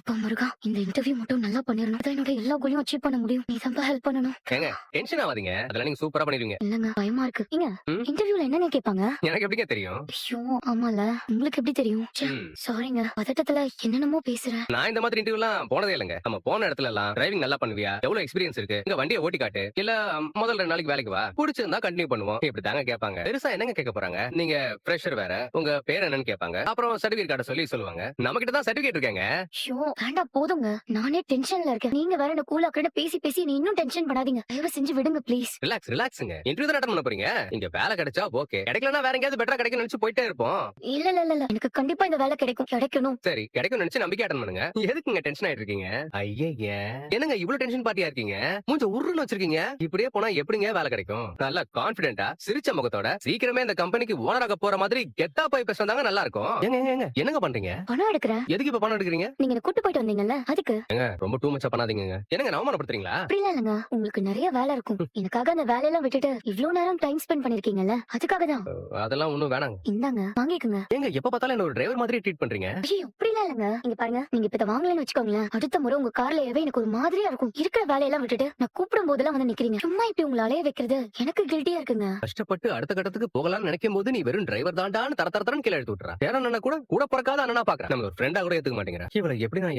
அப்பா முருகா, இந்த இன்டர்வியூ மட்டும் நல்லா பண்ணிரணும். அதான் என்னோட எல்லா கோலையும் அச்சீவ் பண்ண முடியும். நீ தான் ஹெல்ப் பண்ணணும். ஏங்க டென்ஷன் ஆகாதீங்க. அதெல்லாம் நீங்க சூப்பரா பண்ணிடுவீங்க. இல்லங்க, பயமா இருக்கு. ஏங்க, ம். இன்டர்வியூல என்னங்க கேட்பாங்க? எனக்கு எப்படிங்க தெரியும்? ஐயோ! ஆமால. உங்களுக்கு எப்படி தெரியும்? ச்சே, ம். சாரிங்க. பதட்டத்துல என்னென்னமோ பேசுறேன். நான் இந்த மாதிரி இன்டர்வியூலாம் போனதே இல்லைங்க. நம்ம போன இடத்துல எல்லாம் டிரைவிங் நல்லா பண்ணுவியா? எவ்வளவு எக்ஸ்பீரியன்ஸ் இருக்கு? இங்க வண்டியை ஓட்டி காட்டு. இல்ல முதல் 2 நாளைக்கு வேலைக்கு வா. புடிச்சிருந்தா கண்டினியூ பண்ணுவோம். இப்படி தாங்க கேட்பாங்க. பெருசா என்னங்க கேட்க போறாங்க? நீங்க ஃப்ரெஷர் வேற. உங்க பேர் என்னன்னு கேட்பாங்க. அப்புறம் சர்டிபிகேட் கார்ட சொல்லி சொல்லுவாங்க. நம்ம கிட்ட தான் சர்டிபிகேட் இருக்கேங்க. ஐயோ! வேண்டாம் போதுங்க. நானே டென்ஷன்ல இருக்கேன். நீங்க வேற என்ன கூலா கிட்ட பேசி பேசி நீ இன்னும் டென்ஷன் பண்ணாதீங்க. தயவு செஞ்சு விடுங்க ப்ளீஸ். ரிலாக்ஸுங்க. இன்டர்வியூ தான் அட்டெண்ட் பண்ண போறீங்க. இங்க வேலை கிடைச்சா ஓகே. கிடைக்கலனா வேற எங்கயாவது பெட்டரா கிடைக்கும்னு நினைச்சு போயிட்டே இருப்போம். இல்ல. எனக்கு கண்டிப்பா இந்த வேலை கிடைக்கணும். சரி, கிடைக்கும் நினைச்சு நம்பிக்கை அட்டெண்ட் பண்ணுங்க. எதுக்குங்க டென்ஷன் ஆயிட்டு இருக்கீங்க? ஐயய்ய. என்னங்க இவ்ளோ டென்ஷன் பார்ட்டியா இருக்கீங்க? மூஞ்ச உருன்னு வச்சிருக்கீங்க. இப்படியே போனா எப்படிங்க வேலை கிடைக்கும்? நல்லா கான்ஃபிடென்ட்டா சிரிச்ச முகத்தோட சீக்கிரமே இந்த கம்பெனிக்கு ஓனர் ஆக போற மாதிரி கெத்தா போய் பேசுறதாங்க நல்லா இருக்கும். ஏங்க என்னங்க பண்றீங்க? பணம் எடுக்கிறேன். எதுக்கு இப்ப பணம் எடுக்கிறீங்க? நீங்க என்ன கூட்டு போயிட்டு வந்தீங்கல்ல, அதுக்கு. ரொம்ப டூ மச்சா பண்ணாதீங்க. என்னங்க அவமானப்படுத்துறீங்களா? அப்படிலாம் இல்லங்க. உங்களுக்கு நிறைய வேலை இருக்கும். எனக்காக அந்த வேலையெல்லாம் விட்டுட்டு இவ்ளோ நேரம் டைம் ஸ்பெண்ட் பண்ணிருக்கீங்கல்ல, அதுக்காக தான். அதெல்லாம் ஒண்ணும் வேணாங்க. இந்தாங்க, வாங்கிக்கோங்க. ஏங்க எப்ப பார்த்தாலும் என்ன ஒரு டிரைவர் மாதிரி ட்ரீட் பண்றீங்க? ஐயோ, அப்படிலாம் இல்லங்க. இங்க பாருங்க, நீங்க இப்ப இத வாங்கலன்னு வச்சுக்கோங்களேன், அடுத்த முறை உங்க கார்ல ஏறவே எனக்கு ஒரு மாதிரியா இருக்கும். இருக்கிற வேலையெல்லாம் விட்டுட்டு நான் கூப்பிடும் போதெல்லாம் வந்து நிக்கிறீங்க. சும்மா இப்படி உங்களை அலைய வைக்கிறது எனக்கு கில்ட்டியா இருக்குங்க. கஷ்டப்பட்டு அடுத்த கட்டத்துக்கு போகலாம்னு நினைக்கும் போது நீ வெறும் டிரைவர் தாண்டான்னு தர தரன்னு கீழே எடுத்து விட்டுறா. பேரன் கூட பிறக்காத அண்ணனா பாக்குறேன். நம்ம ஒரு ஃப்ரெண்டா கூட ஏத்துக்க மாட்டேங்கிறேன். இவளை எப்படி நான்